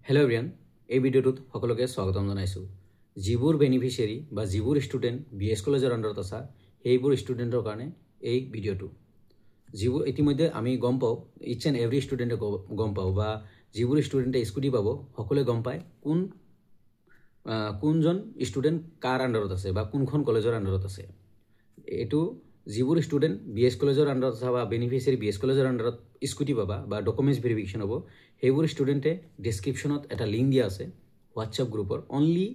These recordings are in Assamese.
হেল্ল' এভৰিৱান, এই ভিডিঅ'টোত সকলোকে স্বাগতম জনাইছোঁ। যিবোৰ বেনিফিচিয়াৰী বা যিবোৰ ষ্টুডেণ্ট BS কলেজৰ আণ্ডাৰত আছে সেইবোৰ ষ্টুডেণ্টৰ কাৰণে এই ভিডিঅ'টো। যিবোৰ ইতিমধ্যে আমি গম পাওঁ, ইচ এণ্ড এভৰি ষ্টুডেণ্টে গম পাওঁ বা যিবোৰ ষ্টুডেণ্টে স্কুটি পাব সকলোৱে গম পায় কোনজন ষ্টুডেণ্ট কাৰ আণ্ডাৰত আছে বা কোনখন কলেজৰ আণ্ডাৰত আছে। এইটো যিবোৰ ষ্টুডেণ্ট BS কলেজৰ আণ্ডাৰত আছে বা বেনিফিচিয়াৰী BS কলেজৰ আণ্ডাৰত স্কুটি পাবা বা ডকুমেণ্টছ ভেৰিফিকেশ্যন হ'ব, সেইবোৰ ষ্টুডেণ্টে ডেছক্ৰিপশ্যনত এটা লিংক দিয়া আছে হোৱাটছএপ গ্ৰুপৰ। অনলি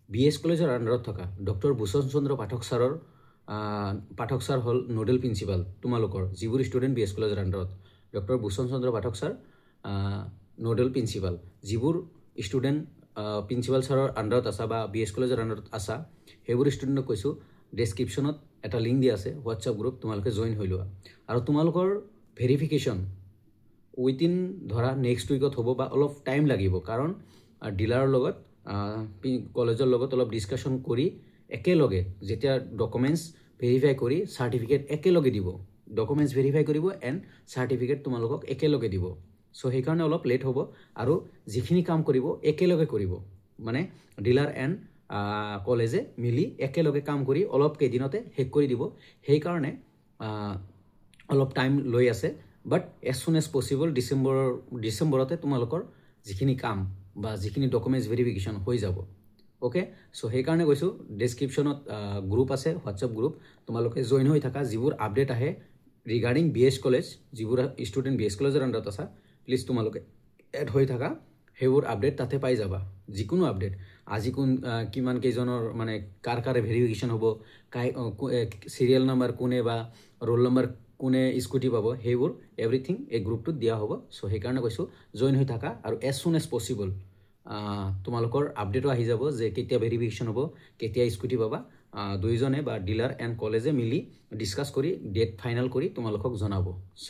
BS কলেজৰ আণ্ডাৰত থকা ডক্টৰ ভূষণ চন্দ্ৰ পাঠক ছাৰ হ'ল নোডেল প্ৰিন্সিপাল। তোমালোকৰ যিবোৰ ষ্টুডেণ্ট BS কলেজৰ আণ্ডাৰত ডক্টৰ ভূষণ চন্দ্ৰ পাঠক ছাৰ নোডেল প্ৰিন্সিপাল, যিবোৰ ষ্টুডেণ্ট প্ৰিন্সিপাল ছাৰৰ আণ্ডাৰত আছা বা BS কলেজৰ আণ্ডাৰত আছা, সেইবোৰ ষ্টুডেণ্টক কৈছোঁ ডেছক্ৰিপশ্যনত এটা লিংক দিয়া আছে হোৱাটছএপ গ্ৰুপ, তোমালোকে জইন হৈ লোৱা। আৰু তোমালোকৰ ভেৰিফিকেশ্যন উইথিন ধৰা নেক্সট উইকত হ'ব বা অলপ টাইম লাগিব, কাৰণ ডিলাৰৰ লগত কলেজৰ লগত অলপ ডিছকাশ্যন কৰি একেলগে যেতিয়া ডকুমেণ্টছ ভেৰিফাই কৰি চাৰ্টিফিকেট একেলগে দিব, ডকুমেণ্টছ ভেৰিফাই কৰিব এণ্ড চাৰ্টিফিকেট তোমালোকক একেলগে দিব। চ' সেইকাৰণে অলপ লেট হ'ব আৰু যিখিনি কাম কৰিব একেলগে কৰিব, মানে ডিলাৰ এণ্ড কলেজে মিলি একেলগে কাম কৰি অলপ কেইদিনতে শেষ কৰি দিব। সেইকাৰণে অলপ টাইম লৈ আছে, বাট এজ চুন এজ পচিবল ডিচেম্বৰতে তোমালোকৰ যিখিনি কাম বা যিখিনি ডকুমেণ্টছ ভেৰিফিকেশ্যন হৈ যাব। অ'কে, চ' সেইকাৰণে কৈছোঁ ডেছক্ৰিপশ্যনত গ্ৰুপ আছে হোৱাটছএপ গ্ৰুপ, তোমালোকে জইন হৈ থাকা। যিবোৰ আপডেট আহে ৰিগাৰ্ডিং BS কলেজ, যিবোৰ ষ্টুডেণ্ট BS কলেজৰ আণ্ডাৰত আছা, প্লিজ তোমালোকে এড হৈ থাকা। সেইবোৰ আপডেট তাতে পাই যাবা। যিকোনো আপডেট, আজি কিমান কেইজনৰ মানে কাৰ ভেৰিফিকেশ্যন হ'ব, চিৰিয়েল নাম্বাৰ কোনে বা ৰোল নাম্বাৰ কোনে স্কুটি পাব, সেইবোৰ এভৰিথিং এই গ্ৰুপটোত দিয়া হ'ব। চ' সেইকাৰণে কৈছোঁ জইন হৈ থাকা আৰু এজ চুন এজ পচিবল তোমালোকৰ আপডেটো আহি যাব যে কেতিয়া ভেৰিফিকেশ্যন হ'ব, কেতিয়া স্কুটি পাবা। দুইজনে বা ডিলাৰ এণ্ড কলেজে মিলি ডিছকাছ কৰি ডেট ফাইনেল কৰি তোমালোকক জনাব। চ'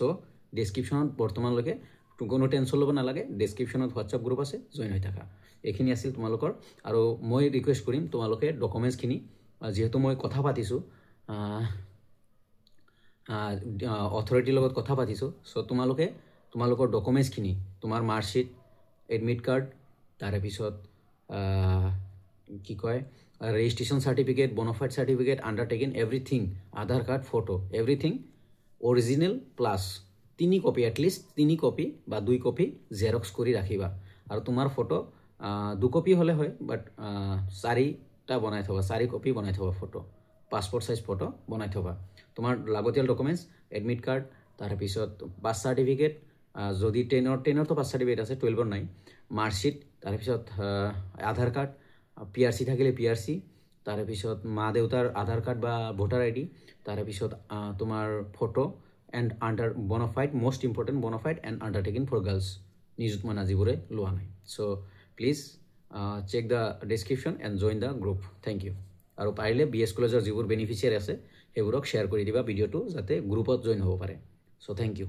ডেছক্ৰিপশ্যনত বৰ্তমানলৈকে কোনো টেনশ্যন ল'ব নালাগে, ডেছক্ৰিপশ্যনত হোৱাটছএপ গ্ৰুপ আছে, জইন হৈ থাকা। এইখিনি আছিল তোমালোকৰ। আৰু মই ৰিকুৱেষ্ট কৰিম তোমালোকে ডকুমেণ্টছখিনি, যিহেতু মই কথা পাতিছোঁ অথৰিটিৰ লগত কথা পাতিছোঁ, চ' তোমালোকৰ ডকুমেণ্টছখিনি, তোমাৰ মাৰ্কশ্বিট, এডমিট কাৰ্ড, তাৰেপিছত কি কয় registration certificate, bonafide certificate, undertaking everything, Aadhaar card, photo, everything original plus 3 copy, at least 3 copy বা 2 কপি জেৰক্স কৰি ৰাখিবা। আৰু তোমাৰ ফটো 2 কপি হ'লে হয়, বাট 4টা বনাই থবা, 4 কপি বনাই থবা ফটো, পাছপৰ্ট চাইজ ফটো বনাই থবা। তোমাৰ লাগতিয়াল ডকুমেণ্টছ এডমিট কাৰ্ড, তাৰপিছত পাছ চাৰ্টিফিকেট, যদি 10ৰতো পাছ চাৰ্টিফিকেট আছে, 12ৰ নাই, মাৰ্কশ্বিট, তাৰপিছত আধাৰ কাৰ্ড, PRC থাকিলে PRC, তাৰেপিছত মা দেউতাৰ আধাৰ কাৰ্ড বা ভোটাৰ ID, তাৰেপিছত তোমাৰ photo and bonafide, most important bonafide and undertaking for girls, Nijut Moina যিবোৰে লোৱা নাই। So' please check the description and join the group. Thank you. আৰু পাৰিলে BS কলেজৰ যিবোৰ বেনিফিচিয়াৰী আছে সেইবোৰক শ্বেয়াৰ কৰি দিবা ভিডিঅ'টো, যাতে গ্ৰুপত জইন হ'ব পাৰে। চ' থেংক ইউ।